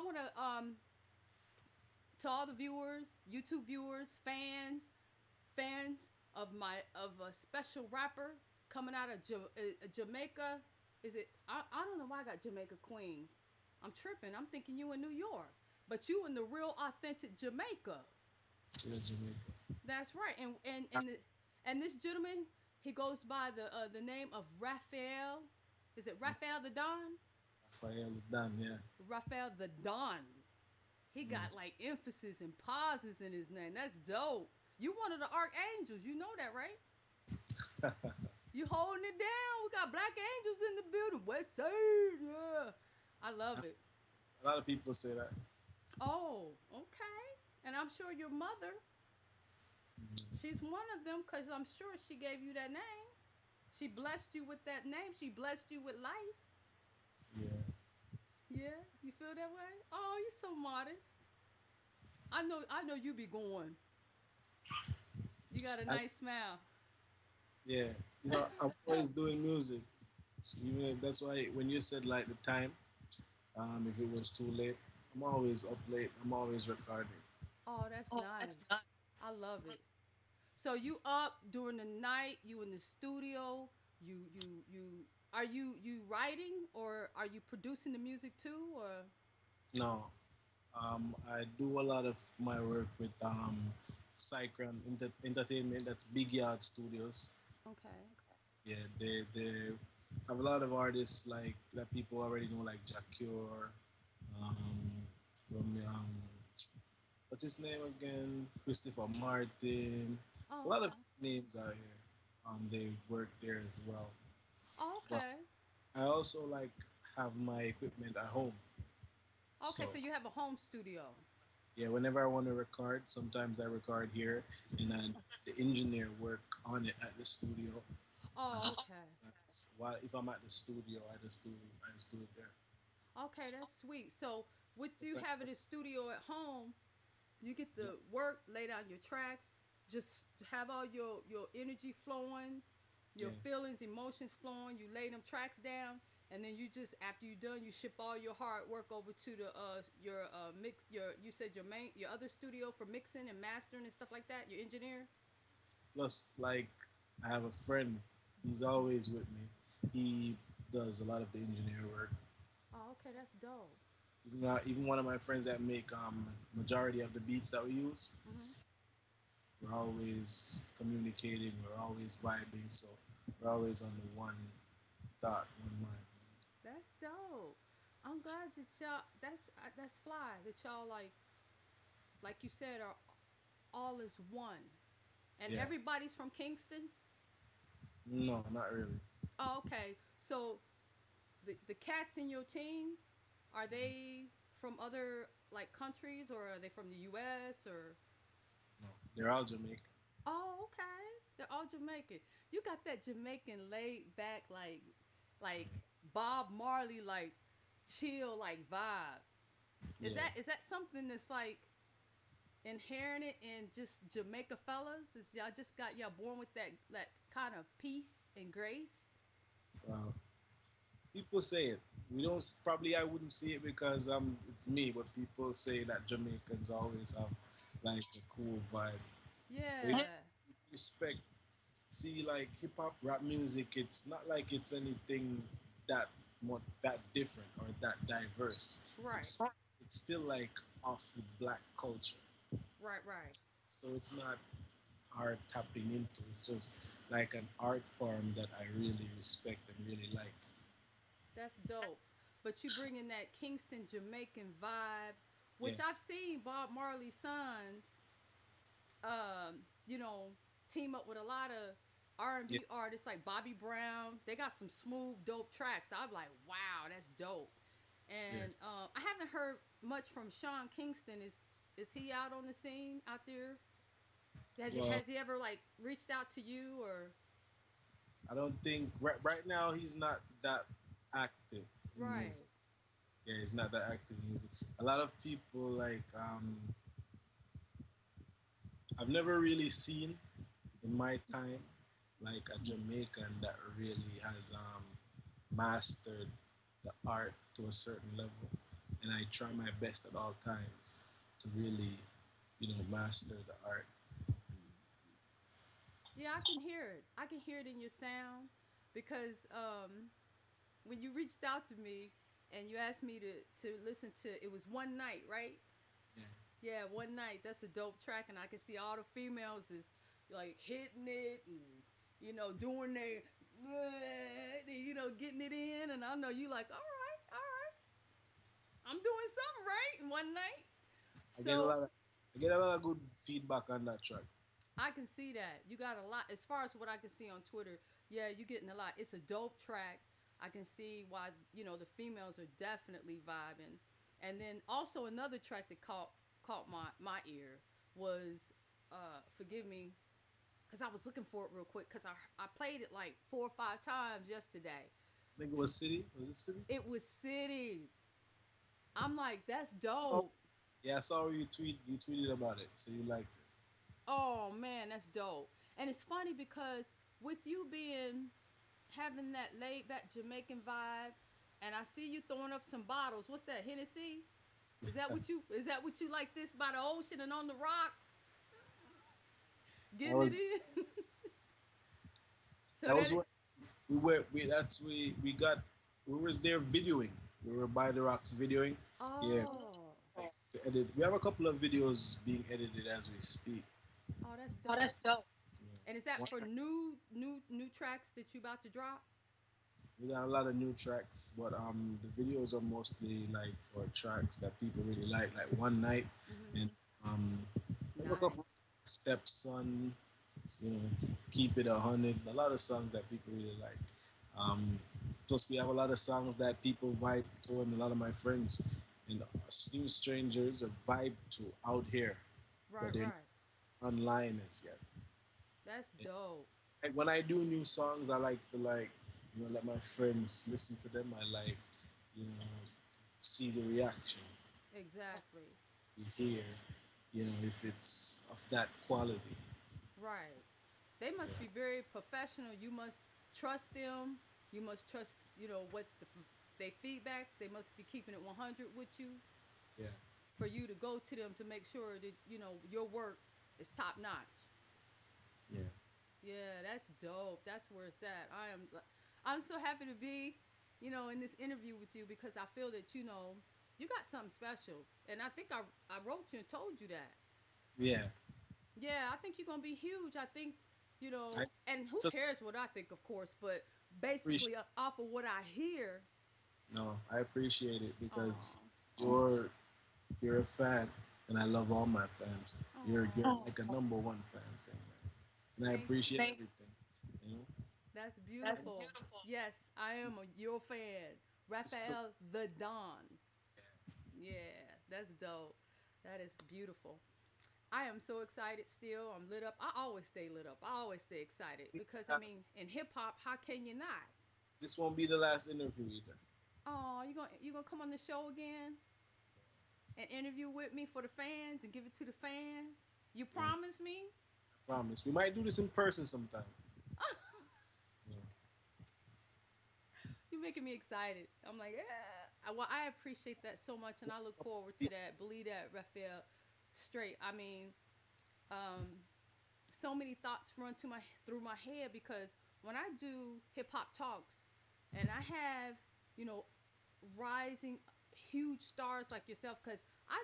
want to all the viewers, YouTube viewers, fans of a special rapper coming out of Jamaica. Is it? I don't know why I got Jamaica Queens. I'm tripping. I'm thinking you in New York, but you in the real authentic Jamaica. Yeah, Jamaica. That's right. And this gentleman, he goes by the name of Raphael. Is it Raphael The Don? Raphael The Don, yeah. Raphael The Don. He Yeah. got like emphasis and pauses in his name. That's dope. You one of the archangels. You know that, right? You holding it down. We got black angels in the building. West Side, yeah. I love it. A lot of people say that. Oh, okay. And I'm sure your mother, she's one of them because I'm sure she gave you that name. She blessed you with that name. She blessed you with life. Yeah. Yeah, you feel that way? Oh, you're so modest. I know you be going. You got a I, nice smile. yeah. I'm always doing music. Even if that's why when you said like the time, if it was too late, I'm always up late. I'm always recording. Oh, that's nice. I love it. So you up during the night, you in the studio, you are you writing or are you producing the music too or No, I do a lot of my work with Cycran Entertainment. That's Big Yard Studios. okay. Yeah, they have a lot of artists like that people already know, like Jack Cure, um, from what's his name again? Christopher Martin. A Oh, lot of okay. names out here. They work there as well. Oh, But okay. I also like have my equipment at home. Okay, so So you have a home studio. yeah, whenever I want to record, sometimes I record here, and then the engineer work on it at the studio. And Oh, just okay. while if I'm at the studio, I just do it there. Okay, that's sweet. So with It's you like, having a studio at home, you get yeah, to work, lay down your tracks, just have all your energy flowing, your yeah. feelings, emotions flowing. You lay them tracks down, and then you just after you done, you ship all your hard work over to the your mix your you said your other studio for mixing and mastering and stuff like that. Your engineer. Plus, like, I have a friend. He's always with me. He does a lot of the engineer work. Oh, okay, that's dope. Even one of my friends that make majority of the beats that we use. Mhm. We're always communicating. We're always vibing. So we're always on the one thought, one mind. That's dope. I'm glad that y'all. That's fly that y'all like you said are all is one, and Yeah. everybody's from Kingston. No, not really. Oh, okay. So the cats in your team, are they from other like countries or are they from the US or No, they're all Jamaican. oh okay. They're all Jamaican. You got that Jamaican laid back like Bob Marley like chill like vibe. Yeah. Is that something that's like inherent in just Jamaica fellas? Is y'all just got y'all born with that kind of peace and grace? Wow. People say it. We don't probably I wouldn't see it because it's me, but people say that Jamaicans always have like a cool vibe. But if Yeah. you respect, see like hip hop rap music, it's not like it's anything that different or that diverse. Right. It's still like off with black culture. Right, right. So it's not hard tapping into. It's just like an art form that I really respect and really like. That's dope. But you bring in that Kingston Jamaican vibe, Yeah. which I've seen Bob Marley's sons, you know, team up with a lot of Yeah. R&B artists like Bobby Brown. They got some smooth, dope tracks. I'm like, wow, that's dope. Yeah. And I haven't heard much from Sean Kingston. Is he out on the scene out there? Well, Has he ever like reached out to you or I don't think right now he's not that active in music. right? Yeah, he's not that active in music. A lot of people like I've never really seen in my time like a Jamaican that really has mastered the art to a certain level. and I try my best at all times to really, master the art. Yeah, I can hear it. I can hear it in your sound because when you reached out to me and you asked me to listen to it was one night, right? Yeah. Yeah, one night. That's a dope track, and I can see all the females is like hitting it and doing their getting it in, and I know you like, all right, all right, I'm doing something right in one night. I get a So lot of I get a lot of good feedback on that track. I can see that you got a lot as far as what I can see on Twitter. Yeah, you getting a lot. It's a dope track. I can see why the females are definitely vibing, and then also another track that caught my ear was forgive me because I was looking for it real quick because I played it like 4 or 5 times yesterday. I think it was City. Was it City? It was City. I'm like, that's So, dope. yeah, I saw you tweeted about it, so you liked it. Oh man, that's dope. And it's funny because with you being having that laid back Jamaican vibe, and I see you throwing up some bottles. What's that, Hennessy? Is that what you like this by the ocean and on the rocks, That getting was it in? So that that was is. what we were. We got. We was there videoing. We were by the rocks videoing. Yeah, Oh, to edit. We have a couple of videos being edited as we speak. oh, that's Oh, dope. that's dope. And is that One, for new tracks that you about to drop? we got a lot of new tracks, but the videos are mostly like for tracks that people really like One Night, Mm-hmm. and um, we have a couple Nice. Stepson, you know, Keep It 100. A lot of songs that people really like. Um, Plus, we have a lot of songs that people vibe to, and a lot of my friends and new strangers are vibe to out here, but Right, they're right. not online as yet. That's dope. Like when I do new songs, I like to let my friends listen to them. I like, you know, see the reaction. Exactly. You hear, if it's of that quality. Right. They must be very professional. You must trust them. You must trust, what they feedback. They must be keeping it 100 with you Yeah, for you to go to them to make sure that, your work is top notch. yeah, Yeah, that's dope. That's where it's at. I'm so happy to be, in this interview with you because I feel that, you got something special. And I think I wrote you and told you that. yeah. Yeah, I think you're gonna be huge. I think, I and who just cares what I think, of course, but appreciate. basically off of what I hear. No, I appreciate it because Oh, you're you're a fan, and I love all my fans. You're oh, like a number one fan thing, man. And I thank appreciate you. everything. You know. That's That's beautiful. beautiful. Yes, I am your fan, So, Raphael The Don. Yeah, that's dope. That is beautiful. I am so excited still. I'm lit up. I always stay lit up. I always stay excited because I uh, mean, in hip hop, how can you not? this won't be the last interview either. Oh, you gonna come on the show again and interview with me for the fans and give it to the fans? You Yeah, promise me? I promise. We might do this in person sometime. Yeah. You're making me excited. I'm like, yeah. Well, I appreciate that so much, and I look forward to that. Believe that, Raphael. Straight. I mean, um, so many thoughts run through my head because when I do Hip Hop Talks, and I have you know rising huge stars like yourself, because I,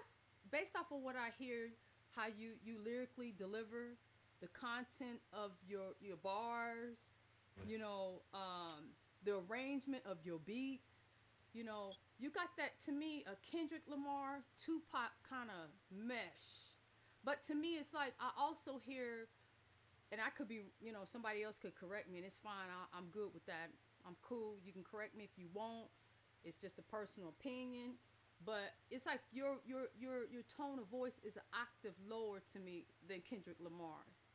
based off of what I hear, how you lyrically deliver the content of your bars, you know, the arrangement of your beats, you got that to me a Kendrick Lamar, Tupac kind of mesh. But to me, it's like I also hear, and I could be, somebody else could correct me, and it's fine. I'm good with that. I'm cool. You can correct me if you want. It's just a personal opinion. But it's like your tone of voice is an octave lower to me than Kendrick Lamar's.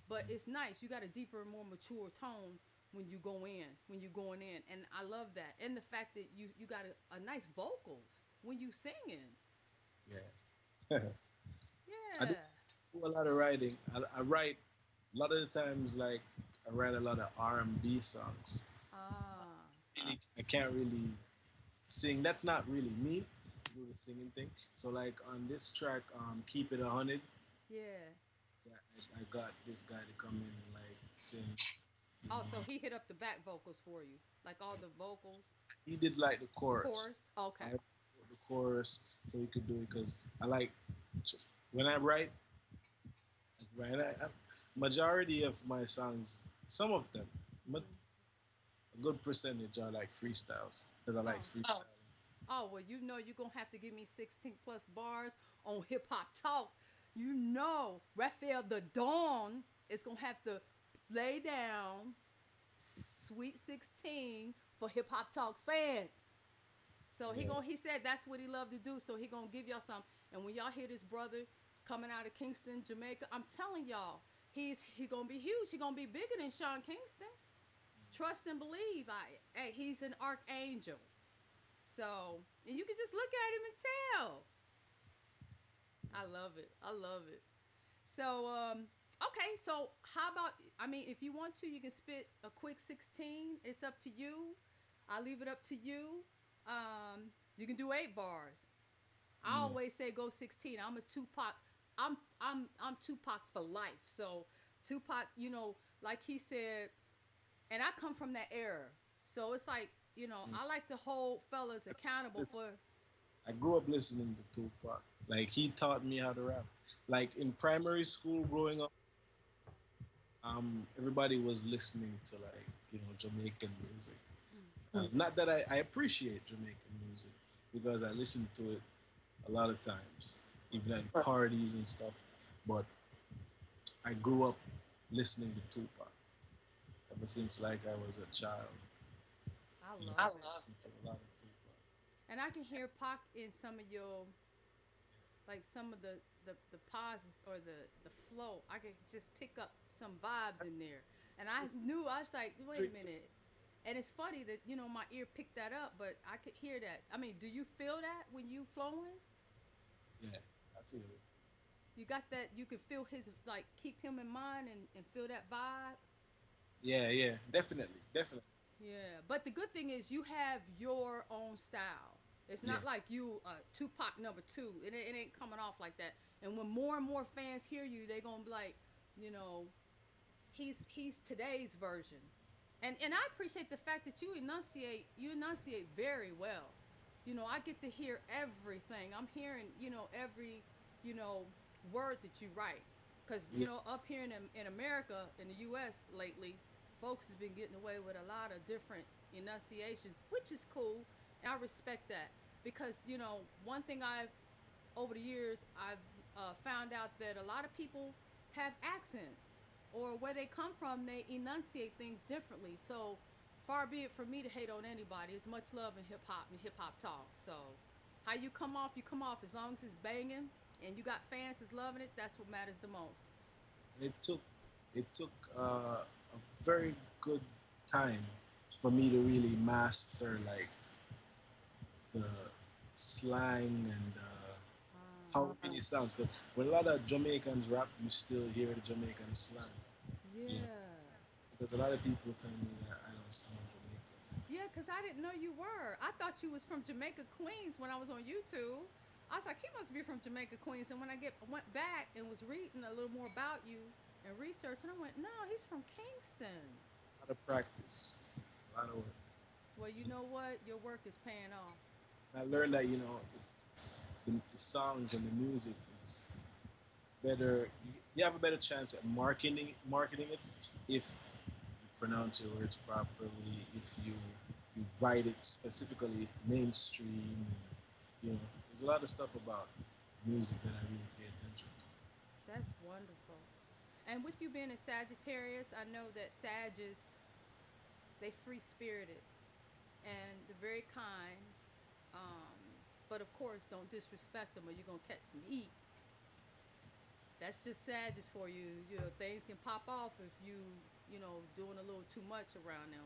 But it's nice. You got a deeper, more mature tone when you're going in, and I love that. And the fact that you got a nice vocals when you singing. Yeah. I do Yeah. a lot of writing. I write a lot of the times. Like I write a lot of R&B songs. Ah. I can't really sing. That's not really me. do the singing thing. So like on this track, "Keep It 100," Yeah. yeah, I got this guy to come in and like sing. You Oh, so know, he hit up the back vocals for you, like all the vocals, he did like the the chorus. chorus. Okay. I wrote the chorus so he could do it because I like when I write. Right, majority of my songs, some of them, but Hmm. a good percentage are like freestyles because I like Oh. freestyling. Oh, well, you know you're going to have to give me 16 plus bars on Hip Hop Talk. You know Raphael The Don is going to have to lay down Sweet 16 for Hip Hop Talk's fans. So Yeah, he said that's what he loved to do. So he gonna give y'all some. And when y'all hear this brother coming out of Kingston, Jamaica, I'm telling y'all, he gonna be huge. He gonna be bigger than Sean Kingston. Trust and believe. He's an archangel. So and you can just look at him and tell. I love it. I love it. So okay. So how about? I mean, if you want to, you can spit a quick 16. It's up to you. I'll leave it up to you. You can do 8 bars. I yeah. always say go 16. I'm a Tupac. I'm Tupac for life. So Tupac, like he said, and I come from that era. So it's like, I like to hold fellas accountable It's, for. I grew up listening to Tupac. Like he taught me how to rap. Like in primary school growing up, everybody was listening to like Jamaican music. Not that I appreciate Jamaican music because I listen to it a lot of times, even at parties and stuff. But I grew up listening to Tupac ever since like I was a child. I You know, love I it. listened to a lot of Tupac. And I can hear Pac in some of your, like some of the pauses or the flow. I could just pick up some vibes in there. And I It's knew, I was like, wait a strict. minute. And it's funny that, my ear picked that up, but I could hear that. I mean, do you feel that when you flowing? Yeah, absolutely. You got that, you can feel his, like, keep him in mind and feel that vibe? Yeah, yeah, definitely, definitely. Yeah. But the good thing is you have your own style. It's Yeah, not like you Tupac number two. It ain't coming off like that. And when more and more fans hear you, they gonna be like, you know, he's today's version. And I appreciate the fact that you enunciate very well. I get to hear everything. I'm hearing, every, you know, word that you write. Cause yeah, up here in America, in the U.S. lately, folks has been getting away with a lot of different enunciations, which is cool. And I respect that because one thing I've over the years I've found out that a lot of people have accents or where they come from they enunciate things differently. So far be it from me to hate on anybody. It's much love in hip hop and hip hop talk. So how you come off, you come off. As long as it's banging and you got fans that's loving it, that's what matters the most. it took it took a very good time for me to really master like the slang and how it really sounds. Because when a lot of Jamaicans rap, you still hear the Jamaican slang. You know, Yeah. because a lot of people tell me that I don't sound Jamaican. Yeah, because I didn't know you were. I thought you was from Jamaica, Queens when I was on YouTube. I was like, he must be from Jamaica, Queens. And when went back and was reading a little more about you and researching, I went, no, he's from Kingston. A lot of practice, a lot of work. Well, you know what? Your work is paying off. I learned that it's the songs and the music. It's better. You have a better chance at marketing it if you pronounce your words properly. If you write it specifically mainstream. There's a lot of stuff about music that I really pay attention to. That's wonderful. And with you being a Sagittarius, I know that Sagittarius, they free spirited and they're very kind. Um, but of course, don't disrespect them or you're going to catch some heat. That's just Sagittarius for you. Things can pop off if doing a little too much around them.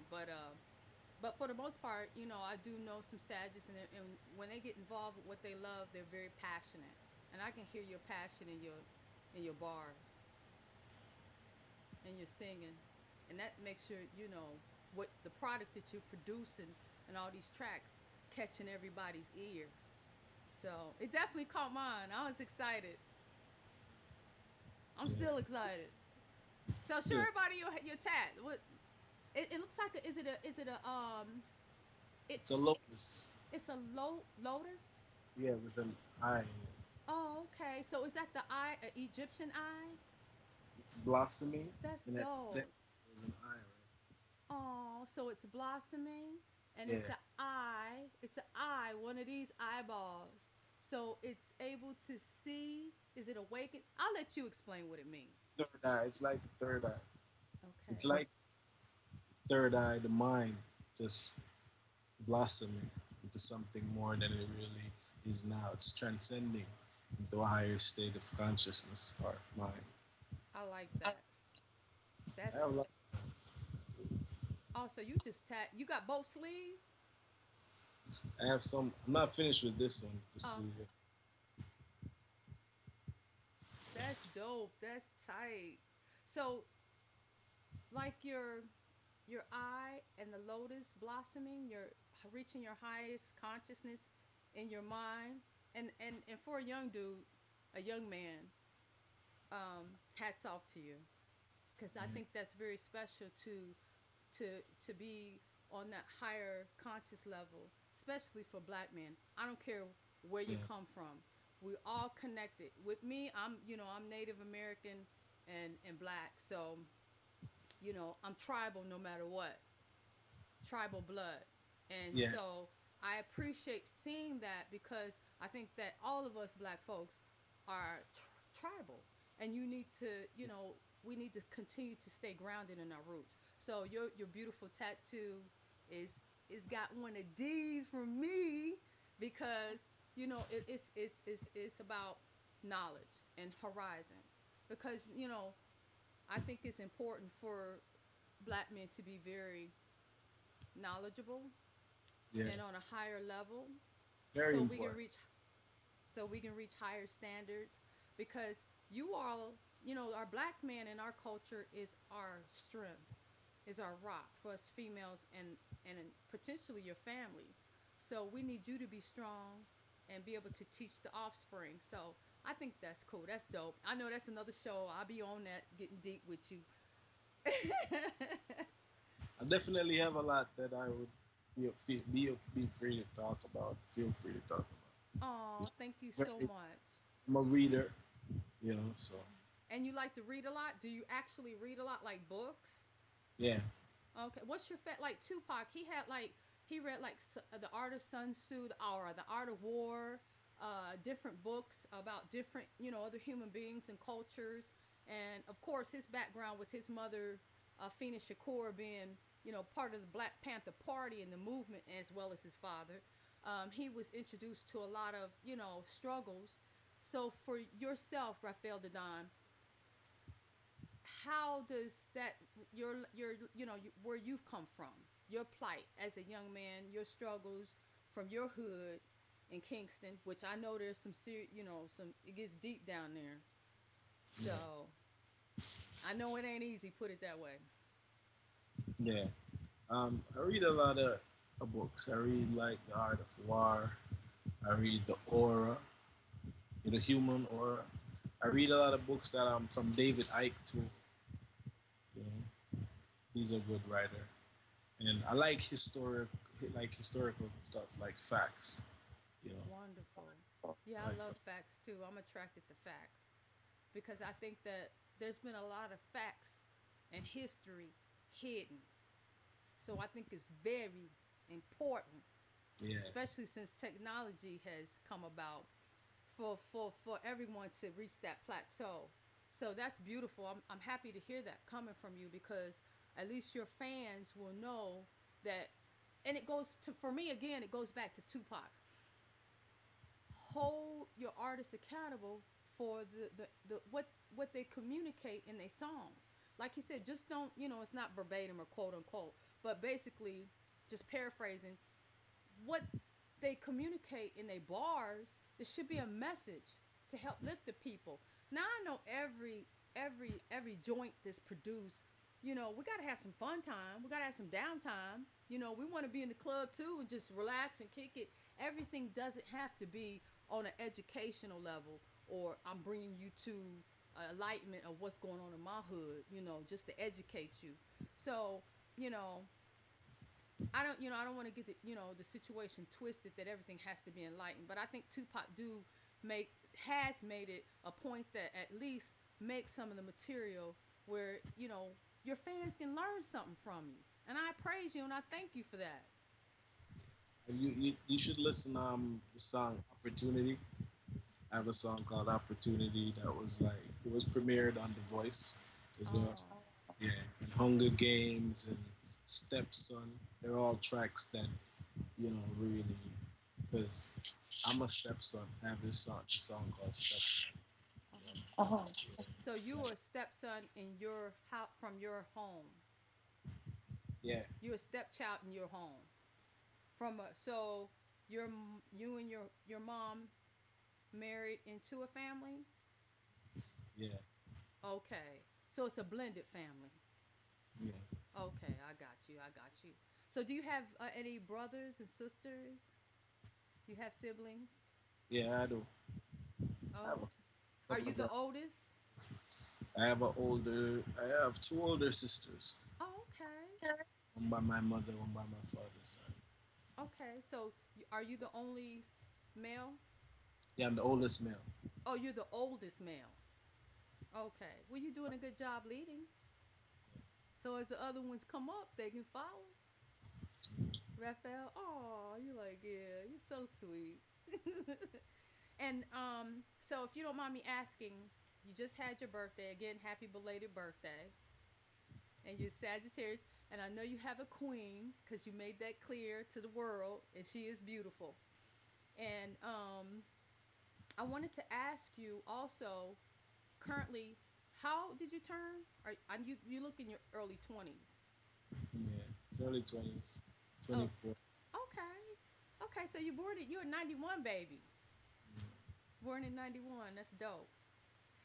But for the most part, I do know some Sagittarius, and when they get involved with what they love, they're very passionate, and I can hear your passion in your bars and your singing, and that makes sure what the product that you're producing and all these tracks catching everybody's ear. So it definitely caught mine. I was excited. I'm Yeah. still excited. So show Yeah. everybody your tat. What it looks like? Is it a it It's a lotus. it's a lotus? Yeah, with an eye. Oh, okay. So is that the eye, a Egyptian eye? It's blossoming, That's and at the dope. tip there's an eye, Oh, so it's blossoming and right? it's an eye. It's an eye, one of these eyeballs. So it's able to see. Is it awakened? I'll let you explain what it means. Yeah. Third eye. It's like third eye. It's Okay. like third eye, the mind just blossoming into something more than it really is now. It's transcending into a higher state of consciousness or mind. I like that. I That's have a lot to it. also you just tat. You got both sleeves? I have some. I'm not finished with this one. The Oh, sleeve. that's dope. That's tight. So like your eye and the lotus blossoming, you're reaching your highest consciousness in your mind. And for a young dude, a young man, hats off to you because I Mhm. think that's very special to be on that higher conscious level, especially for black men. I don't care where you Yeah. come from. We all connected. With me, I'm Native American and black, so I'm tribal no matter what, tribal blood. And Yeah. so I appreciate seeing that because I think that all of us black folks are tribal. And we need to continue to stay grounded in our roots. So your beautiful tattoo is got one of these from me because it's about knowledge and horizon because I think it's important for black men to be very knowledgeable Yeah. and on a higher level Very so we can important. reach higher standards because you all our black man in our culture is our strength, is our rock for us females and potentially your family. So we need you to be strong and be able to teach the offspring. So I think that's cool. That's dope. I know that's another show. I'll be on that getting deep with you. I definitely have a lot that I would be free to talk about. Feel free to talk about. Oh, thank you so Very, much. I'm a reader, so And you like to read a lot? Do you actually read a lot, like books? yeah, Okay. What's your like Tupac? He read like the Art of Sun Tzu, or the Art of War, different books about different other human beings and cultures, and of course his background with his mother, Fina Shakur, being part of the Black Panther Party and the movement, as well as his father. He was introduced to a lot of struggles. So for yourself, Raphael The Don, how does that where you've come from, your plight as a young man, your struggles from your hood in Kingston, which I know there's some serious, some it gets deep down there. yeah, So I know it ain't easy. Put it that way. yeah. I read a lot of books. I read like The Art of War. I read The Aura, The Human Aura. I read a lot of books that from David Icke too. You know, he's a good writer, and I like historical stuff, like facts. You Wonderful. know, Yeah, I I like love stuff. facts too. I'm attracted to facts because I think that there's been a lot of facts and history hidden. So I think it's very important, Yeah, especially since technology has come about for everyone to reach that plateau. So that's beautiful. I'm happy to hear that coming from you because at least your fans will know that. And it goes to, for me again, it goes back to Tupac. Hold your artists accountable for the what they communicate in their songs. Like you said, just don't, it's not verbatim or quote unquote, but basically just paraphrasing what they communicate in their bars. There should be a message to help lift the people. Now I know every joint that's produced, we gotta have some fun time. We gotta have some downtime. We want to be in the club too and just relax and kick it. Everything doesn't have to be on an educational level, or I'm bringing you to enlightenment of what's going on in my hood, just to educate you. So, you know, I don't want to get the situation twisted that everything has to be enlightened. But I think Tupac make has made it a point that at least make some of the material where your fans can learn something from you. And I praise you and I thank you for that. And you should listen the song Opportunity. I have a song called Opportunity that was like it was premiered on The Voice as well. Oh, Yeah, and Hunger Games and Stepson. They're all tracks that really because I'm a stepson. I have this song called Stepson. uh-huh. Yeah, So you were a stepson in your house from your home. yeah, You're a stepchild in your home. So you and your mom married into a family. yeah, Okay, so it's a blended family. yeah, Okay, I got you. I got you. So do you have any brothers and sisters? You have siblings? yeah. I do. I have Oh, a okay. Are couple you of the brothers. oldest? I have two older sisters. Oh, okay. One by my mother, one by my father's side. Okay. So are you the only male? Yeah, I'm the oldest male. Oh, you're the oldest male. Okay. Well, you're doing a good job leading. So as the other ones come up, they can follow. Raphael, oh, you like, yeah, you're so sweet. And so if you don't mind me asking, you just had your birthday again. Happy belated birthday. And you're Sagittarius, and I know you have a queen because you made that clear to the world, and she is beautiful. And I wanted to ask you also, currently, how did you turn? You look in your early 20s? Yeah, it's early 20s, Oh, 24. okay, okay. So you're a '91 baby, Yeah. born in '91. That's dope.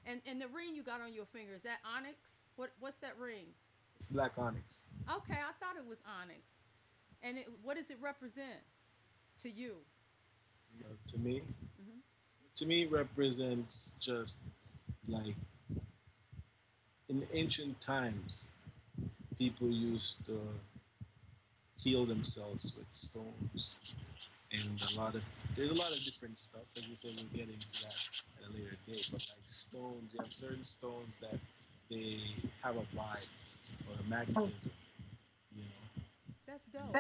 And the ring you got on your finger, is that onyx? What's that ring? It's black onyx. Okay, I thought it was onyx. And what does it represent to you? To me, Hmm. it represents just like in ancient times, people used to heal themselves with stones, and there's a lot of different stuff. As you said, we'll get into that at a later date. But like stones, you have certain stones that they have a vibe or a magnetism, you know. That's And, dope.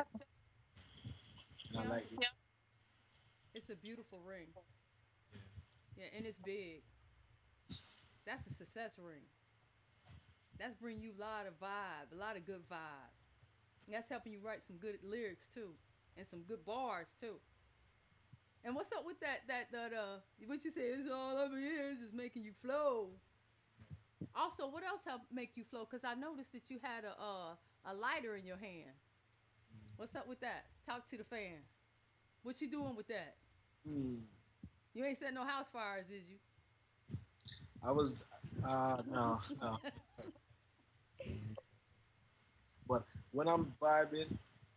and I Yeah, like it. it's a beautiful ring. Yeah. Yeah, and it's big. That's a success ring. That's bringing you a lot of vibe, a lot of good vibe. And that's helping you write some good lyrics too, and some good bars too. And what's up with that what you say is all over here is just making you flow. Also, what else help make you flow? Cause I noticed that you had a lighter in your hand. What's up with that? Talk to the fans. What you doing with that? Hmm. You ain't setting no house fires, is you? I was, no, no. But when I'm vibing,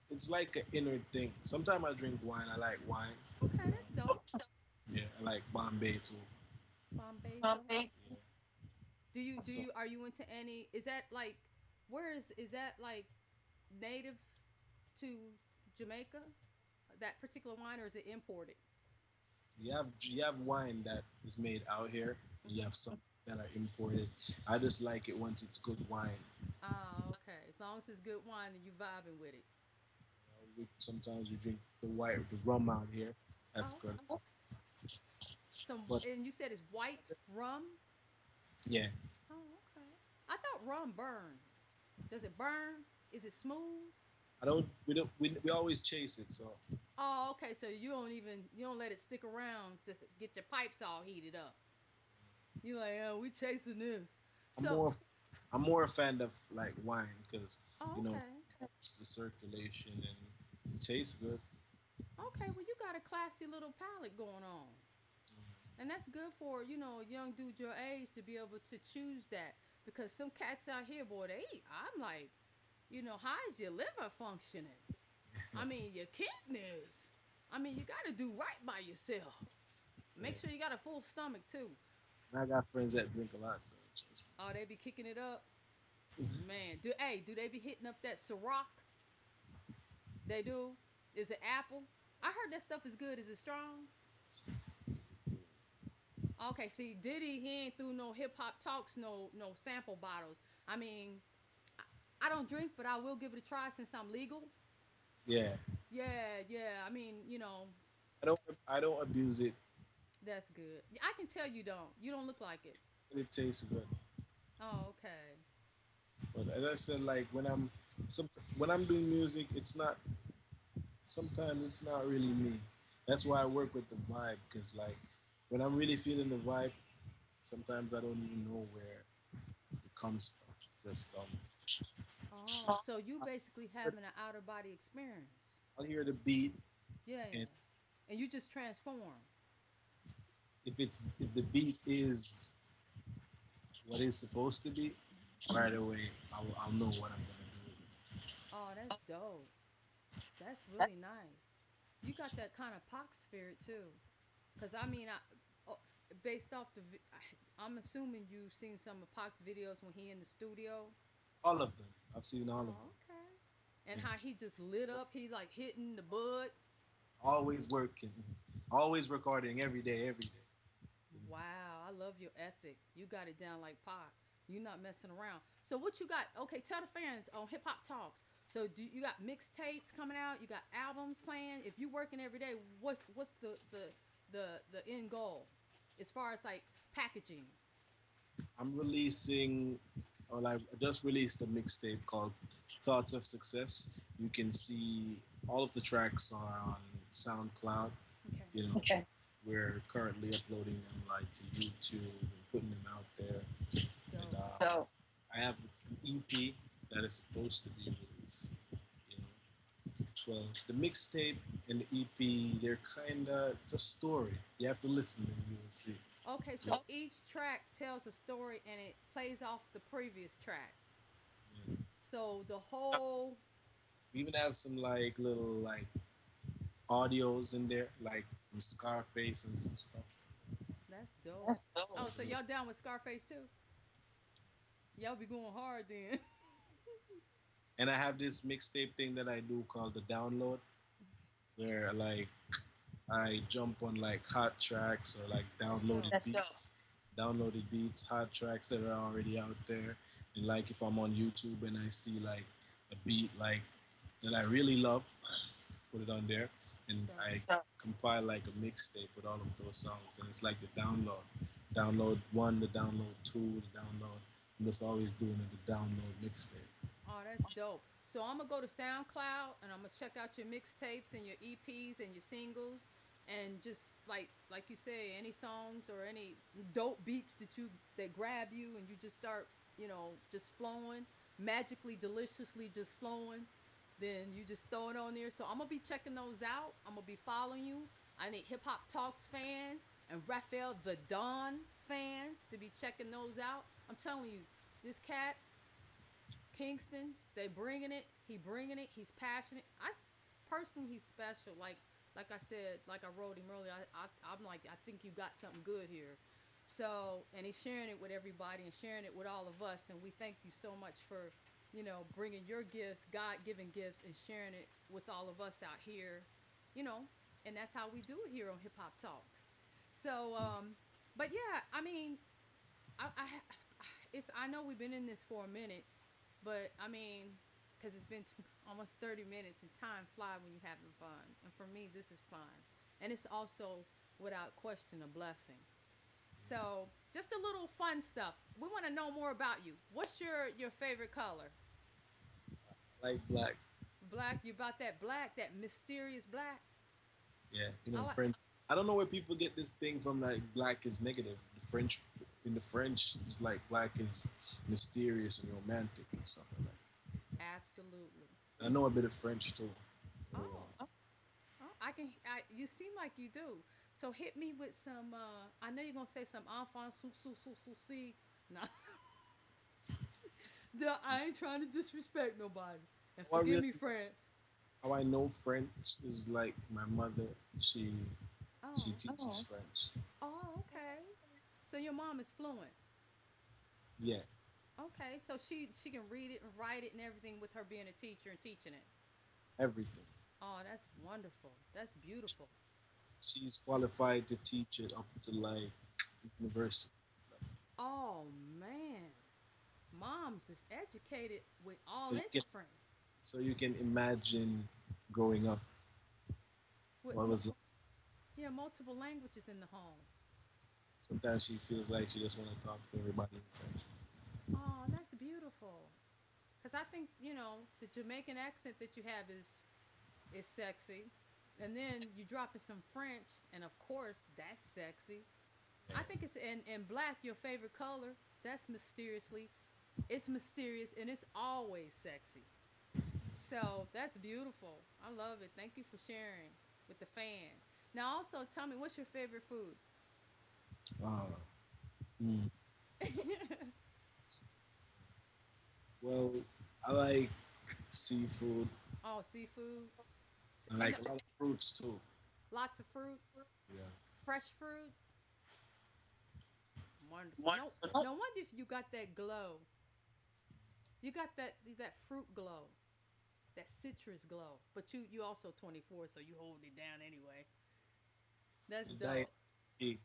it's like an inner thing. Sometimes I drink wine. I like wine. Okay, that's dope. Yeah, I like Bombay too. Bombay. Yeah. Do So you are you into any? Is that like where is that like native to Jamaica? That particular wine, or is it imported? you have wine that is made out here. You Hmm. have some that are imported. I just like it once it's good wine. Ah, okay. As long as it's good wine, then you vibing with it. Sometimes we drink the rum out here. That's Oh, good. okay. Some But and you said it's white rum. yeah, Oh, okay. I thought rum burns. Does it burn? Is it smooth? I don't. We don't. We always chase it. So Oh, okay. So you don't let it stick around to get your pipes all heated up. You like, oh, we chasing this. I'm So, more. I'm more a fan of like wine because oh, you know okay. helps the circulation and it tastes good. Okay, well, you got a classy little palette going on. And that's good for, a young dude your age to be able to choose that. Because some cats out here, boy, I'm like, how's your liver functioning? I mean, your kidneys. I mean, you got to do right by yourself. Make sure you got a full stomach too. And I got friends that drink a lot though. Trust Oh, they be kicking it up. me. Man, do they be hitting up that Ciroc? They do. Is it apple? I heard that stuff is good. Is it strong? Okay, see, Diddy, he ain't through no hip hop talks, no sample bottles. I mean, I don't drink, but I will give it a try since I'm legal. Yeah, Yeah, yeah. I mean, I don't I don't abuse it. that's good. I can tell you don't. You don't look like it. It tastes good. Oh, okay. But as I said, like when I'm doing music, it's not. Sometimes it's not really me. That's why I work with the vibe because like when I'm really feeling the vibe, sometimes I don't even know where it comes from. Just Oh, so you basically having an outer body experience. I'll hear the beat, Yeah, and and you just transform. if the beat is what it's supposed to be, right away I'll know what I'm gonna do with it. Oh, that's dope. That's really nice. You got that kind of pox spirit too. Cause I mean, based off I'm assuming you've seen some of Pac's videos when he in the studio. All of them. I've seen all of them. Oh, okay. And how he just lit up, he like hitting the bud. Always working, always recording every day, every day. Wow, I love your ethic. You got it down like Pac. You not messing around. So what you got? Okay, tell the fans on Hip Hop Talks. So do you got mixtapes coming out? You got albums playing? If you working every day, what's the end goal as far as like packaging? I'm releasing, or like I just released a mixtape called Thoughts of Success. You can see all of the tracks are on SoundCloud. Okay. You know, okay. We're currently uploading them like to YouTube and putting them out there. And So I have an EP that is supposed to be released. You know, well, the mixtape and the EP, they're kind of it's a story. You have to listen and you will see. okay, so each track tells a story and it plays off the previous track. Yeah. So the whole We even have some like little like audios in there, like from Scarface and some stuff. that's dope. That's dope. Oh, so y'all down with Scarface too? Y'all be going hard then. And I have this mixtape thing that I do called the download, where like I jump on like hot tracks or like downloaded beats, hot tracks that are already out there. And like if I'm on YouTube and I see like a beat like that I really love, put it on there, and I compile like a mixtape with all of those songs, and it's like the download, download one, the download two, the download. I'm just always doing the download mixtape. Oh, that's dope. So I'm gonna go to SoundCloud and I'm gonna check out your mixtapes and your EPs and your singles, and just like you say, any songs or any dope beats that grab you and you just start, just flowing, magically, deliciously, just flowing. Then you just throw it on there. So I'm gonna be checking those out. I'm gonna be following you. I need Hip Hop Talks fans and Raphael The Don fans to be checking those out. I'm telling you, this cat Kingston, they bringing it. He bringing it. He's passionate. I personally, he's special. Like I said, like I wrote him earlier. I'm like, I think you got something good here. So, and he's sharing it with everybody and sharing it with all of us. And we thank you so much for, bringing your gifts, God-given gifts, and sharing it with all of us out here. You know, and that's how we do it here on Hip Hop Talks. So, but yeah, I mean, I I know we've been in this for a minute, but I mean, because it's been almost 30 minutes and time fly when you're having fun. And for me, this is fun. And it's also, without question, a blessing. So, just a little fun stuff. We want to know more about you. What's your favorite color? Like black. Black. You about that black, that mysterious black? Yeah, French. I don't know where people get this thing from that black is negative. The French, in the French, it's like black is mysterious and romantic and stuff like that. Absolutely. I know a bit of French too. Oh, I can. You seem like you do. So hit me with some. I know you're gonna say some enfant souci. No, I ain't trying to disrespect nobody. And forgive me, France. How I know French is like my mother. She She Oh, teaches French. oh, okay. So your mom is fluent. Yeah, Okay, so she can read it and write it and everything with her being a teacher and teaching it. everything. Oh, that's wonderful. That's beautiful. She's qualified to teach it up to like university. Oh man, moms is educated with all So you into can French. so you can imagine growing up With what was like. yeah, multiple languages in the home. Sometimes she feels like she just want to talk to everybody in French. Oh, that's beautiful. Cause I think the Jamaican accent that you have is sexy, and then you drop in some French, and of course that's sexy. I think it's in black your favorite color. That's it's mysterious and it's always sexy. So that's beautiful. I love it. Thank you for sharing with the fans. Now, also tell me what's your favorite food? Uh, mm. Well, I like seafood. Oh, seafood I and like a lot of fruits too. lots of fruits, Yeah. fresh fruits. Wonderful. No wonder if you got that glow. You got that fruit glow, that citrus glow. But you also 24, so you hold it down anyway. That's The diet. dope. Hey,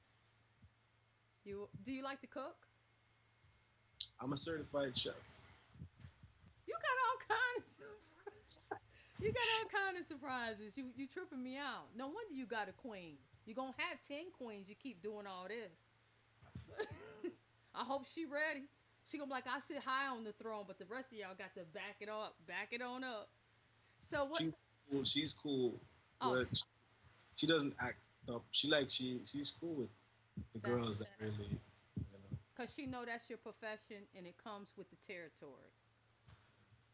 Do you like to cook? I'm a certified chef. You got all kind of surprises. You got all kind of surprises. You tripping me out. No wonder you got a queen. You gonna have 10 queens. You keep doing all this. I hope she ready. She gonna be like, I sit high on the throne, but the rest of y'all got to back it up, back it on up. So what? She's cool. She's cool, Oh, but she doesn't act up. She's cool with the that's girls that really. because she know that's your profession and it comes with the territory.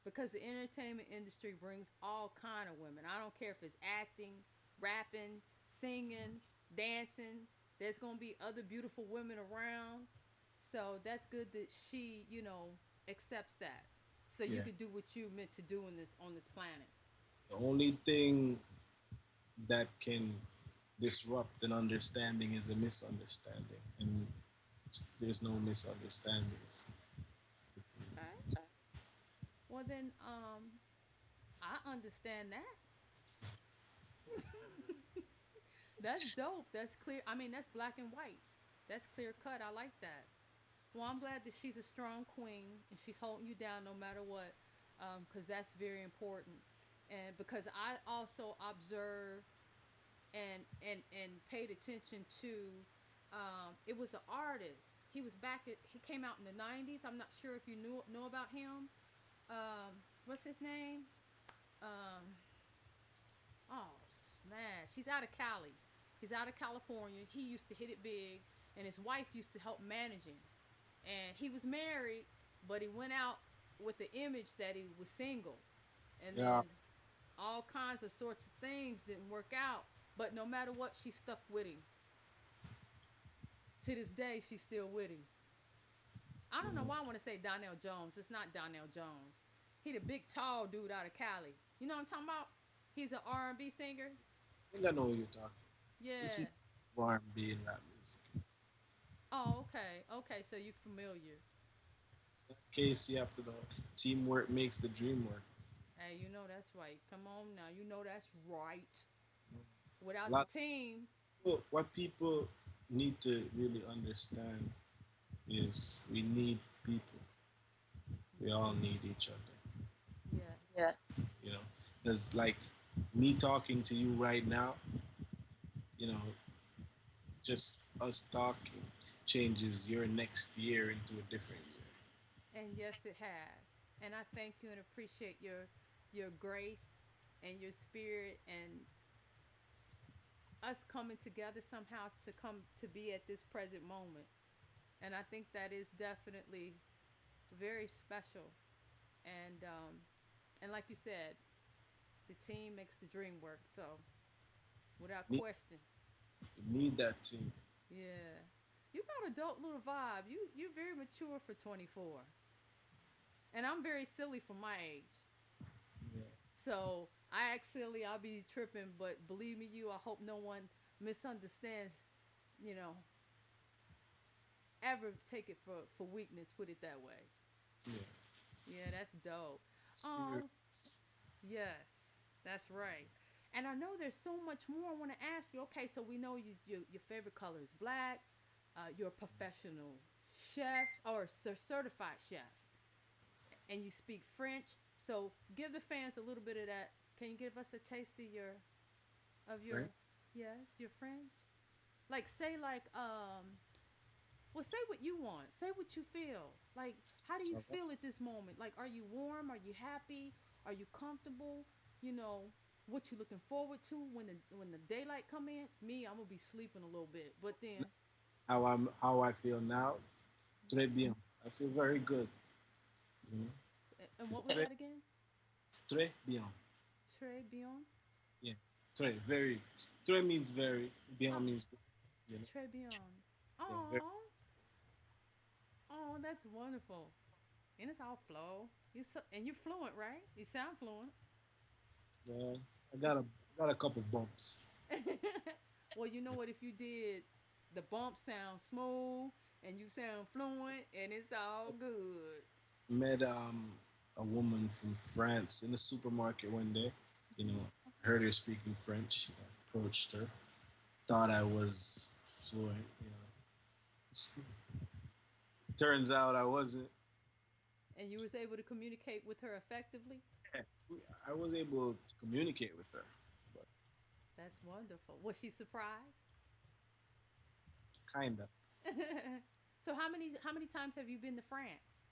Because the entertainment industry brings all kind of women. I don't care if it's acting, rapping, singing, dancing. There's gonna be other beautiful women around. So that's good that she accepts that. So you Yeah. could do what you meant to do in this on this planet. The only thing that can disrupt an understanding is a misunderstanding, and there's no misunderstandings. Okay. Well then, I understand that. That's dope. That's clear. I mean, that's black and white. That's clear cut. I like that. Well, I'm glad that she's a strong queen and she's holding you down no matter what, because that's very important. And because I also observed and paid attention to, it was an artist. He came out in the '90s. I'm not sure if you know about him. What's his name? Um, oh, smash! He's out of Cali. He's out of California. He used to hit it big, and his wife used to help manage him. And he was married, but he went out with the image that he was single, and Yeah, then all kinds of sorts of things didn't work out. But no matter what, she stuck with him. To this day, she's still with him. I don't know why I want to say Donnell Jones. It's not Donnell Jones. He the big tall dude out of Cali. You know what I'm talking about? He's an R&B singer. I think I know what you're talking. It's Yeah. R&B and rap music. Oh, okay. Okay, so you familiar. Casey after the teamwork makes the dream work. Hey, you know that's right. Come on now. You know that's right. A Without the lot. team, What people need to really understand is we need people. We all need each other. yes. You know, there's like me talking to you right now. You know, just us talking changes your next year into a different year. And yes, it has. And I thank you and appreciate your grace and your spirit and us coming together somehow to come to be at this present moment. And I think that is definitely very special. And like you said, the team makes the dream work. So without Need, question, need that team. yeah, you got adult little vibe. You're very mature for 24, and I'm very silly for my age. Yeah. So I act silly, I'll be tripping, but believe me, I hope no one misunderstands, you know, ever take it for weakness. Put it that way. Yeah. Yeah, that's dope. Oh, Spirits. yes, that's right. And I know there's so much more I want to ask you. Okay, so we know your favorite color is black. You're a professional chef or certified chef, and you speak French. So give the fans a little bit of that. Can you give us a taste of Right? your yes your French? Like say like well say what you want. Say what you feel. Like how do you So, feel at this moment? Like are you warm? Are you happy? Are you comfortable? You know what you looking forward to when the daylight come in? Me, I'm gonna be sleeping a little bit, but then how I feel now. Très bien. I feel very good. You know? and It's what was that again? très bien. Très bien. Yeah. Très, very. Très means very. Bien Oh, means good. You know? très bien. Yeah, very. Oh, oh, that's wonderful. And it's all flow. And you're fluent, right? You sound fluent. Yeah. I It's, got a couple bumps. well, you know what? If you did, the bump sound smooth and you sound fluent, and it's all good. Met a woman from France in the supermarket one day. You know, heard her speaking French. Approached her. Thought I was fluent. You know, turns out I wasn't. And you was able to communicate with her effectively. Yeah, I was able to communicate with her, but That's wonderful. Was she surprised? kinda. So how many times have you been to France?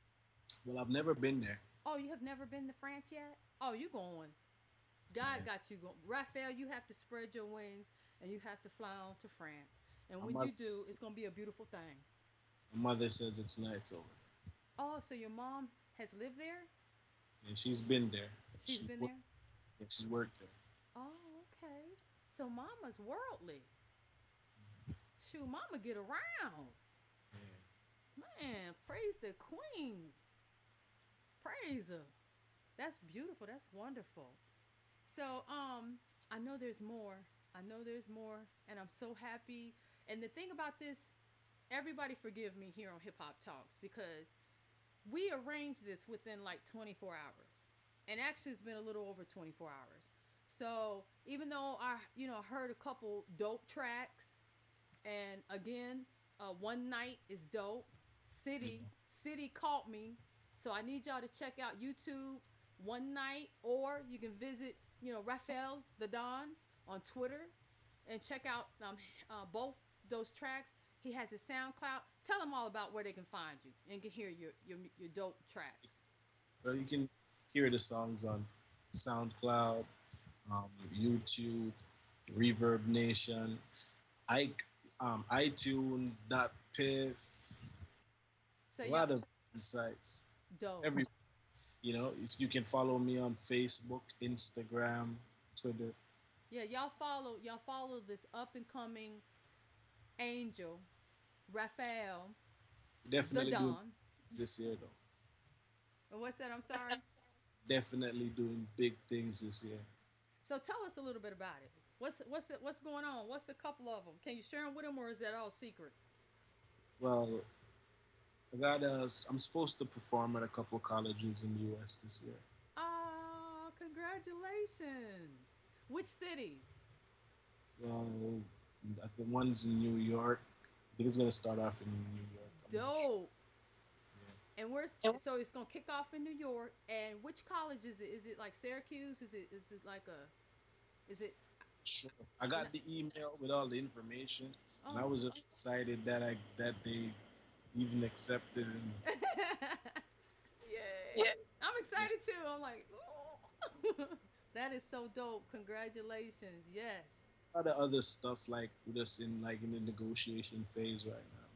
Well, I've never been there. Oh, you have never been to France yet? Oh, you going? God Yeah. got you going. Raphael, you have to spread your wings and you have to fly on to France. And My when you mother, do, it's gonna be a beautiful thing. my mother says it's nice over Oh, so your mom has lived there? there, and she's been there. She's been there? Yeah, she's worked there. Oh, okay. So mama's worldly. Shoot, mama get around. Yeah. Man, praise the queen. Praise her. That's beautiful. That's wonderful. So, I know there's more. I know there's more, and I'm so happy. And the thing about this, everybody forgive me here on Hip Hop Talks because we arranged this within like 24 hours, and actually it's been a little over 24 hours. So even though I heard a couple dope tracks, and again, one night is dope. City caught me, so I need y'all to check out YouTube one night, or you can visit Raphael The Don on Twitter and check out both those tracks. He has his SoundCloud. Tell them all about where they can find you and can hear your dope tracks. Well, you can hear the songs on SoundCloud, YouTube, Reverb Nation, I, iTunes, .piff, So a y'all lot of sites. dope. Every if you can follow me on Facebook, Instagram, Twitter. Yeah, y'all follow this up and coming angel, Raphael The Definitely doing Don. this year though. And what's that? I'm sorry. Definitely doing big things this year. So tell us a little bit about it. What's going on? What's a couple of them? Can you share them with them, or is that all secrets? Well, I'm supposed to perform at a couple colleges in the U.S. this year. Oh, congratulations! Which cities? Well, the ones in New York. I think it's gonna start off in New York. I'm not sure. Dope. Yeah. And so it's gonna kick off in New York. And which college is it? Is it like Syracuse? Is it like is it Sure. I you know got the email with all the information, and I oh was just excited that they even accepted and yay. I'm yeah, excited too. I'm like, ooh. That is so dope. Congratulations. Yes. a lot of other stuff like just in the negotiation phase right now.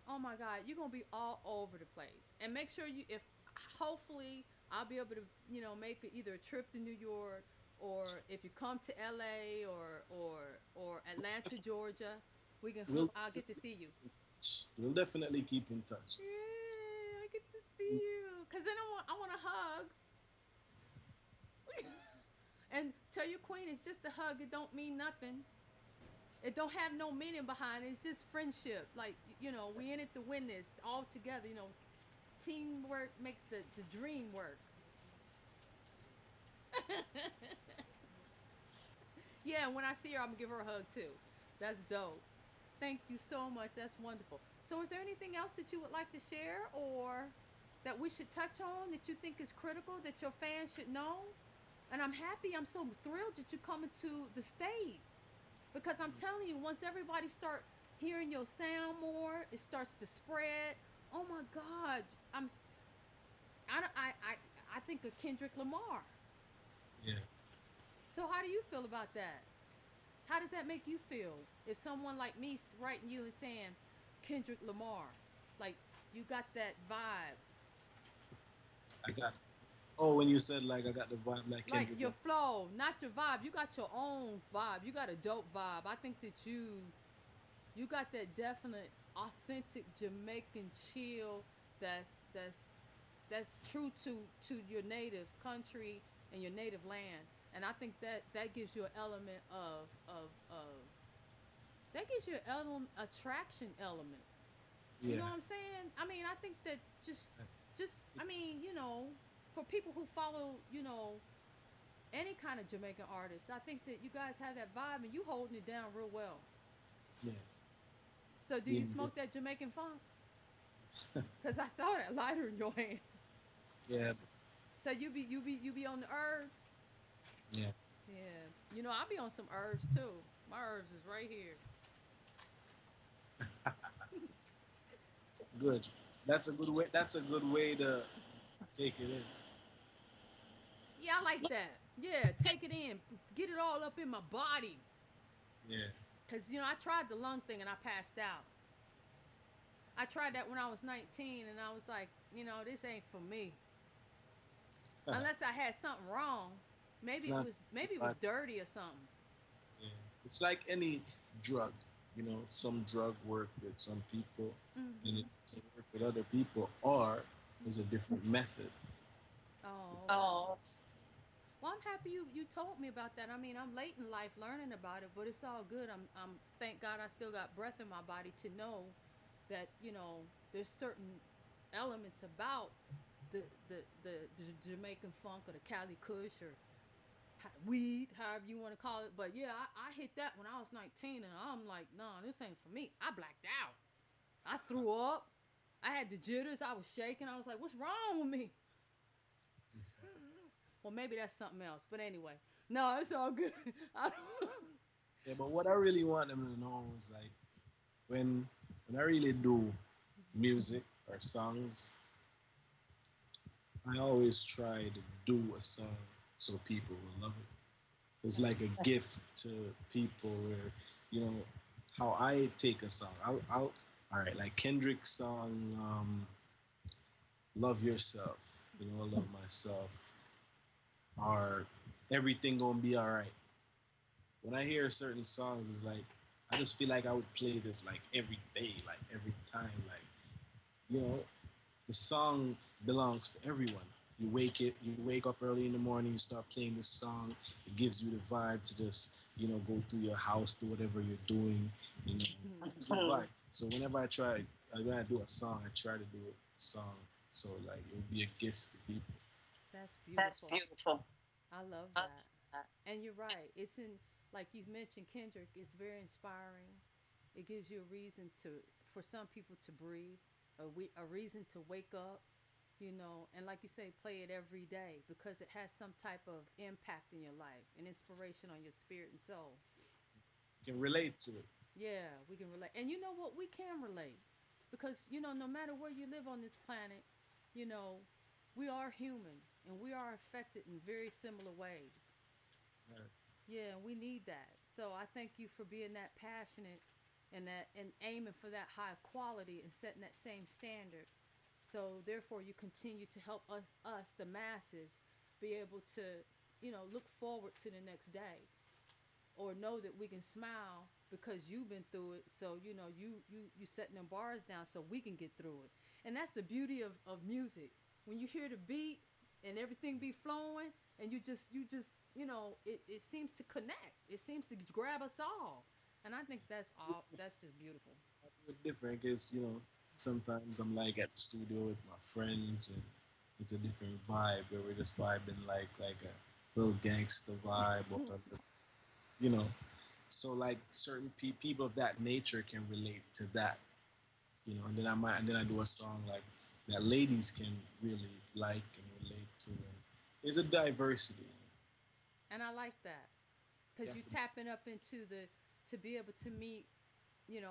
Oh my God, you're gonna be all over the place. And make sure if hopefully I'll be able to, make either a trip to New York, or if you come to LA or Atlanta, Georgia, we can We'll I'll get to see you. we'll definitely keep in touch. Yeah, I get to see you. Cause then I want a hug. And tell your queen it's just a hug. It don't mean nothing. It don't have no meaning behind it. It's just friendship. Like, we in it to win this all together. Teamwork make the dream work. Yeah, and when I see her, I'm gonna give her a hug too. That's dope. Thank you so much. That's wonderful. So, is there anything else that you would like to share, or that we should touch on that you think is critical that your fans should know? And I'm happy. I'm so thrilled that you're coming to the States, because I'm telling you, once everybody start hearing your sound more, it starts to spread. Oh my God, I'm. I think of Kendrick Lamar. Yeah. So how do you feel about that? How does that make you feel if someone like me writing you and saying Kendrick Lamar, like you got that vibe, I got. Oh, when you said like I got the vibe like like Kendrick. your flow, not your vibe. You got your own vibe. You got a dope vibe. I think that you got that definite, authentic Jamaican chill. That's true to your native country and your native land. And I think that gives you an element of that gives you an attraction element. You know Yeah. what I'm saying? I mean, I think that just I mean, for people who follow, any kind of Jamaican artist, I think that you guys have that vibe and you holding it down real well. Yeah. So, do you Being smoke that Jamaican funk? Cause I saw that lighter in your hand. yeah. So you be on the herbs. Yeah. Yeah, I be on some herbs too. My herbs is right here. Good. That's a good way. That's a good way to take it in. Yeah, I like that. Yeah, take it in, get it all up in my body. Yeah. Cause I tried the lung thing and I passed out. I tried that when I was 19 and I was like, this ain't for me. Unless I had something wrong. It's Maybe it not. was maybe it was dirty or something. Yeah. It's like any drug. Some drug work with some people, and it Mm-hmm. doesn't work with other people, or there's a different method. Oh, It's, okay. Well, I'm happy you told me about that. I mean, I'm late in life learning about it, but it's all good. I'm thank God I still got breath in my body to know that there's certain elements about the the Jamaican funk or the Cali Kush or weed, however you want to call it. But yeah, I hit that when I was 19, and I'm like, nah, this ain't for me. I blacked out. I threw up. I had the jitters. I was shaking. I was like, what's wrong with me? Well, maybe that's something else. But anyway, no, it's all good. yeah, but what I really want them to know is like when when I really do music or songs, I always try to do a song so people will love it. It's like a gift to people where, you know, how I take a song. All right, like Kendrick's song, Love Yourself, I love myself, or Everything Gonna Be All Right. When I hear certain songs, it's like, I just feel like I would play this like every day, like every time. Like, you know, the song belongs to everyone. You wake up early in the morning, you start playing this song. It gives you the vibe to just, go through your house, do whatever you're doing. It's a good vibe. So whenever when I do a song, I try to do a song so like it would be a gift to people. That's beautiful. I love that. And you're right. It's in, like you mentioned, Kendrick. It's very inspiring. It gives you a reason for some people to breathe, a reason to wake up, and like you say, play it every day because it has some type of impact in your life, an inspiration on your spirit and soul. You can relate to it. Yeah, we can relate. And you know what? We can relate because, no matter where you live on this planet, you know, we are human and we are affected in very similar ways. Right. Yeah, and we need that. So I thank you for being that passionate and aiming for that high quality and setting that same standard. So therefore you continue to help us the masses be able to, look forward to the next day or know that we can smile because you've been through it. So, you setting them bars down so we can get through it. And that's the beauty of music. When you hear the beat and everything be flowing and you just it seems to connect. It seems to grab us all. And I think that's all. That's just beautiful. I do it different because sometimes I'm like at the studio with my friends and it's a different vibe where we're just vibing like a little gangster vibe or you know. So like certain people of that nature can relate to that, and then I do a song like that ladies can really like and relate to. And there's a diversity. And I like that because You you have to, tapping up into the to be able to meet,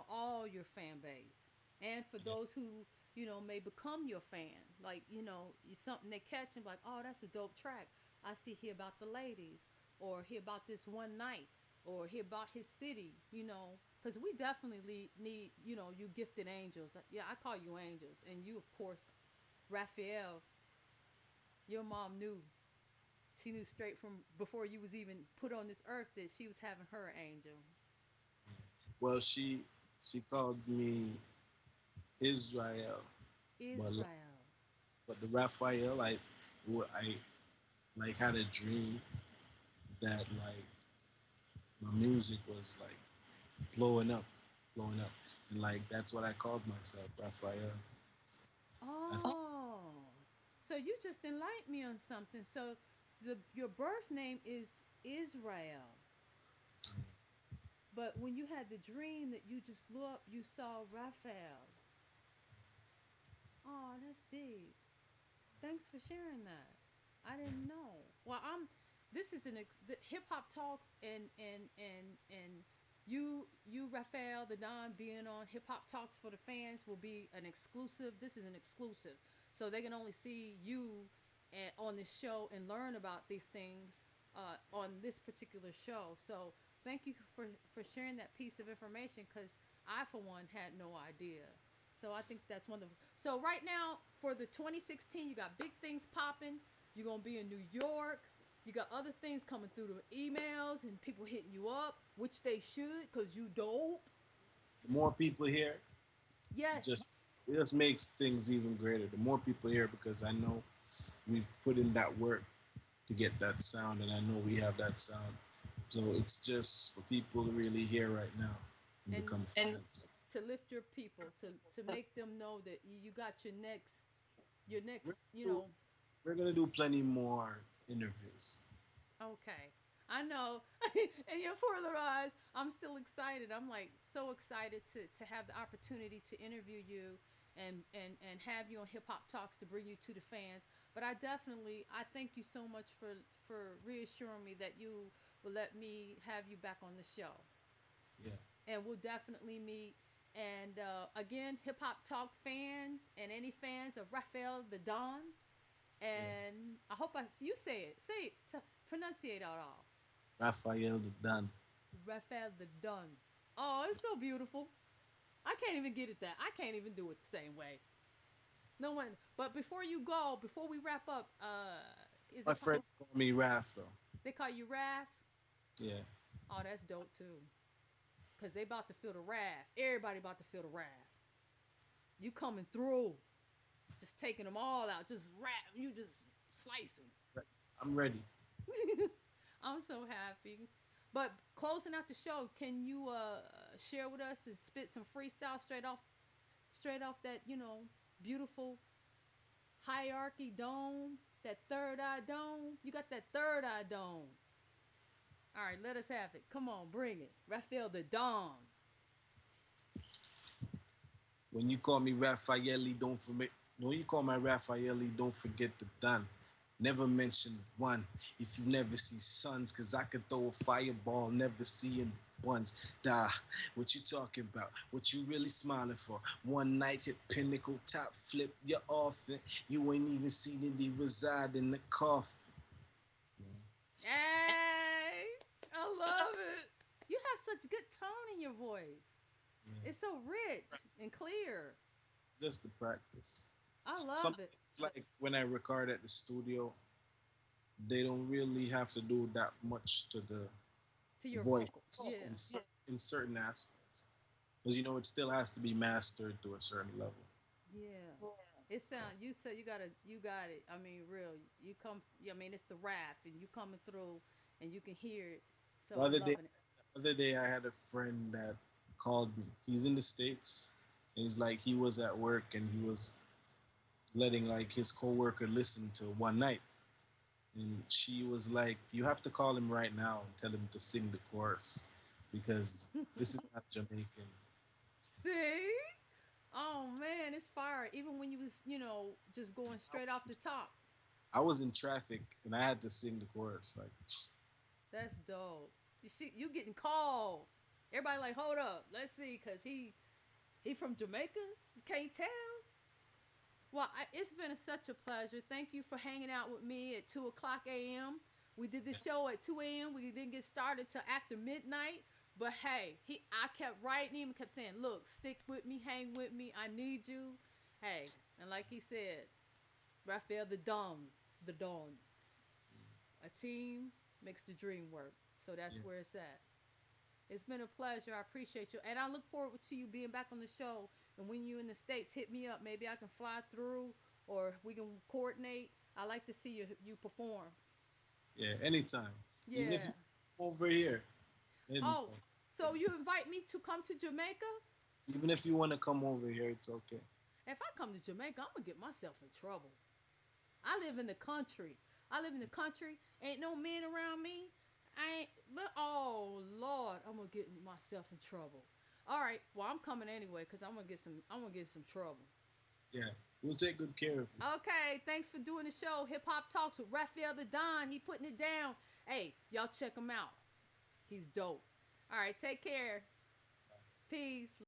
all your fan base, and for yeah, those who may become your fan, like something they catch and be like, oh, that's a dope track. I see here about the ladies, or hear about this one night, or hear about his city. Because we definitely need you gifted angels. Yeah, I call you angels, and you of course, Raphael. Your mom knew. She knew straight from before you was even put on this earth that she was having her angel. well, she called me Israel, but Israel. the Raphael, I like had a dream that like my music was like blowing up, blowing up, and like that's what I called myself, Raphael. That's Oh, so you just enlightened me on something. So your birth name is Israel, but when you had the dream that you just blew up, you saw Raphael. Oh, that's deep. Thanks for sharing that. I didn't know. Well, I'm. This is the Hip Hop Talks, and you Raphael the Don being on Hip Hop Talks for the fans will be an exclusive. This is an exclusive, so they can only see you on this show and learn about these things on this particular show. So thank you for sharing that piece of information because I for one had no idea. So I think that's wonderful. So right now for the 2016, you got big things popping. You're gonna be in New York. You got other things coming through the emails and people hitting you up, which they should, cause you dope. the more people here, it just Yes. it just makes things even greater. The more people here, because I know we've put in that work to get that sound, and I know we have that sound. So it's just for people to really hear right now and And become fans. to lift your people, to make them know that you got your We're next, gonna do, we're gonna do plenty more interviews. Okay. I know. And your poor little eyes. I'm still excited. I'm like so excited to have the opportunity to interview you and have you on Hip Hop Talks to bring you to the fans. But I thank you so much for reassuring me that you will let me have you back on the show. Yeah, And we'll definitely meet. And again, Hip Hop Talk fans and any fans of Raphael the Don, yeah. and I hope you say it, pronunciate it all. Raphael The Don. Raphael the Don. Oh, it's so beautiful. I can't even get it that. I can't even do it the same way. No one. But before you go, before we wrap up, is My it? friends call me Raph though. They call you Raph. Yeah. Oh, that's dope too. Cause they about to feel the wrath. Everybody about to feel the wrath. You coming through, just taking them all out. Just rap. You just slicing. I'm ready. I'm so happy. But closing out the show, can you share with us and spit some freestyle straight off that beautiful hierarchy dome, that third eye dome? You got that third eye dome. All right, let us have it. Come on, bring it. Raphael the Don. When you call me Raffaelli, don't forget. When you call my Raffaelli, don't forget the Don. Never mention one if you never see suns, cause I could throw a fireball, never seeing buns. Dah, what you talking about? What you really smiling for? One night hit pinnacle, top flip, you're off it. You ain't even seen the reside in the coffin. Hey, I love it. You have such good tone in your voice. Yeah, It's so rich and clear. just the practice. I Some love it. it's like when I record at the studio, they don't really have to do that much to the To your vocal. voice Yeah. in certain aspects, because it still has to be mastered to a certain level. Yeah. It So sound you said you got it. I mean, real. I mean, it's the wrath and you coming through and you can hear it. the So I'm other day, loving it. other day I had a friend that called me. He's in the States, and he's like he was at work and he was letting like his coworker listen to One Night, and she was like, "You have to call him right now and tell him to sing the chorus, because this is not Jamaican." See? Oh man, it's fire. Even when you was, just going straight off the top. I was in traffic and I had to sing the chorus. Like, That's dope. You see, you getting calls. Everybody like, hold up, let's see, cause he from Jamaica. You can't tell. Well, it's been such a pleasure. Thank you for hanging out with me at 2 o'clock a.m. We did the show at 2 a.m. We didn't get started till after midnight. But hey, I kept writing him and kept saying, look, stick with me, hang with me. I need you. Hey, and like he said, Raphael the Don. A team makes the dream work. So that's yeah, where it's at. It's been a pleasure. I appreciate you. And I look forward to you being back on the show. And when you're in the States, hit me up. Maybe I can fly through or we can coordinate. I like to see you perform. yeah, anytime. Even if Yeah. you come over here, Oh, anytime. so you invite me to come to Jamaica? Even if you want to come over here, it's okay. If I come to Jamaica, I'm going to get myself in trouble. I live in the country. I live in the country. Ain't no men around me. I ain't, but oh Lord, I'm gonna get myself in trouble. All right, well I'm coming anyway because I'm gonna get some trouble. Yeah, we'll take good care of you. Okay, thanks for doing the show. Hip Hop Talks with Raphael The Don. He putting it down. Hey, y'all check him out. He's dope. All right, take care. Peace.